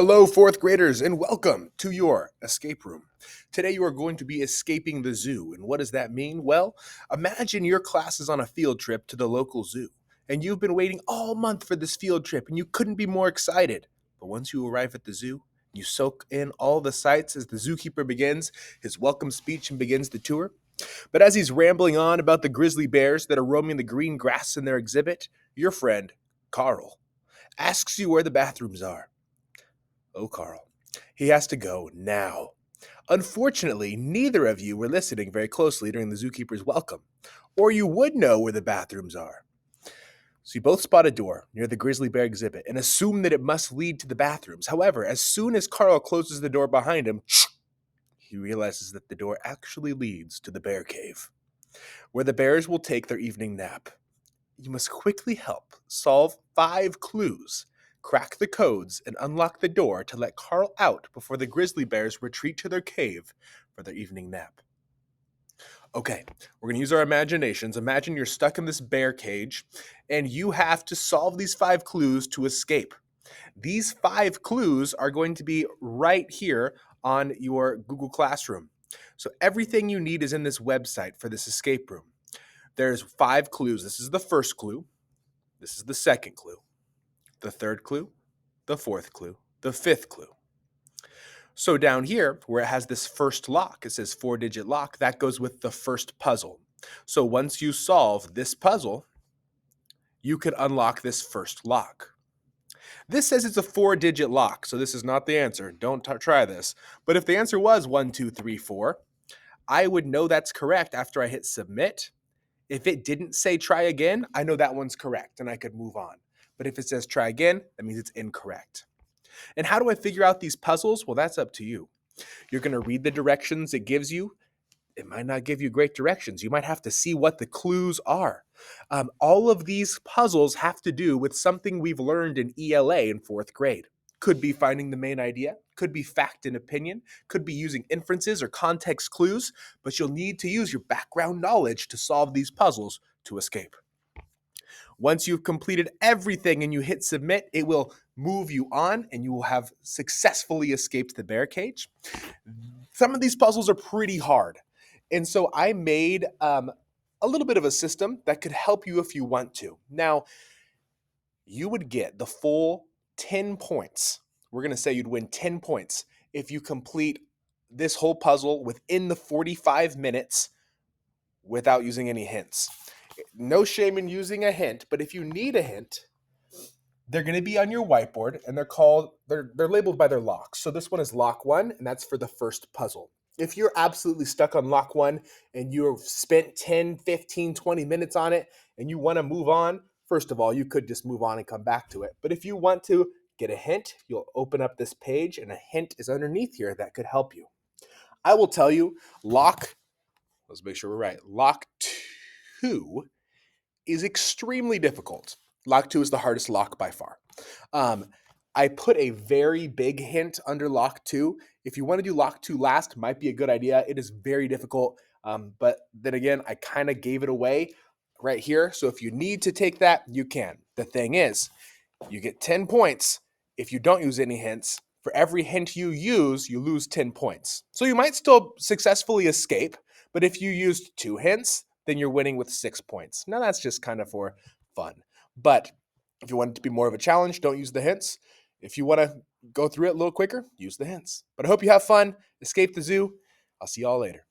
Hello, fourth graders, and welcome to your escape room. Today, you are going to be escaping the zoo. And what does that mean? Well, imagine your class is on a field trip to the local zoo, and you've been waiting all month for this field trip, and you couldn't be more excited. But once you arrive at the zoo, you soak in all the sights as the zookeeper begins his welcome speech and begins the tour. But as he's rambling on about the grizzly bears that are roaming the green grass in their exhibit, your friend, Carl, asks you where the bathrooms are. Oh, Carl. He has to go now. Unfortunately, neither of you were listening very closely during the zookeeper's welcome, or you would know where the bathrooms are. So you both spot a door near the grizzly bear exhibit and assume that it must lead to the bathrooms. However, as soon as Carl closes the door behind him, he realizes that the door actually leads to the bear cave, where the bears will take their evening nap. You must quickly help solve 5 clues, crack the codes, and unlock the door to let Carl out before the grizzly bears retreat to their cave for their evening nap. Okay, we're going to use our imaginations. Imagine you're stuck in this bear cage, and you have to solve these 5 clues to escape. These 5 clues are going to be right here on your Google Classroom. So everything you need is in this website for this escape room. There's 5 clues. This is the first clue. This is the second clue. The third clue, the fourth clue, the fifth clue. So down here, where it has this first lock, it says 4-digit lock, that goes with the first puzzle. So once you solve this puzzle, you could unlock this first lock. This says it's a 4-digit lock, so this is not the answer. Don't try this. But if the answer was 1, 2, 3, 4, I would know that's correct after I hit submit. If it didn't say try again, I know that one's correct and I could move on. But if it says try again, that means it's incorrect. And how do I figure out these puzzles? Well, that's up to you. You're going to read the directions it gives you. It might not give you great directions. You might have to see what the clues are. All of these puzzles have to do with something we've learned in ELA in 4th grade. Could be finding the main idea, could be fact and opinion, could be using inferences or context clues, but you'll need to use your background knowledge to solve these puzzles to escape. Once you've completed everything and you hit submit, it will move you on and you will have successfully escaped the bear cage. Some of these puzzles are pretty hard. And so I made a little bit of a system that could help you if you want to. Now, you would get the full 10 points. We're going to say you'd win 10 points if you complete this whole puzzle within the 45 minutes without using any hints. No shame in using a hint, but if you need a hint, they're going to be on your whiteboard, and they're labeled by their locks. So this one is lock 1, and that's for the first puzzle. If you're absolutely stuck on lock 1 and you've spent 10, 15, 20 minutes on it and you want to move on, first of all, you could just move on and come back to it. But if you want to get a hint, you'll open up this page and a hint is underneath here that could help you. I will tell you, let's make sure we're right. Lock 2 is extremely difficult. Lock 2 is the hardest lock by far. I put a very big hint under lock 2. If you want to do lock 2 last, might be a good idea. It is very difficult. But then again, I kind of gave it away right here. So if you need to take that, you can. The thing is, you get 10 points if you don't use any hints. For every hint you use, you lose 10 points. So you might still successfully escape, but if you used 2 hints, then you're winning with 6 points. Now that's just kind of for fun. But if you want it to be more of a challenge, don't use the hints. If you want to go through it a little quicker, use the hints. But I hope you have fun. Escape the zoo. I'll see y'all later.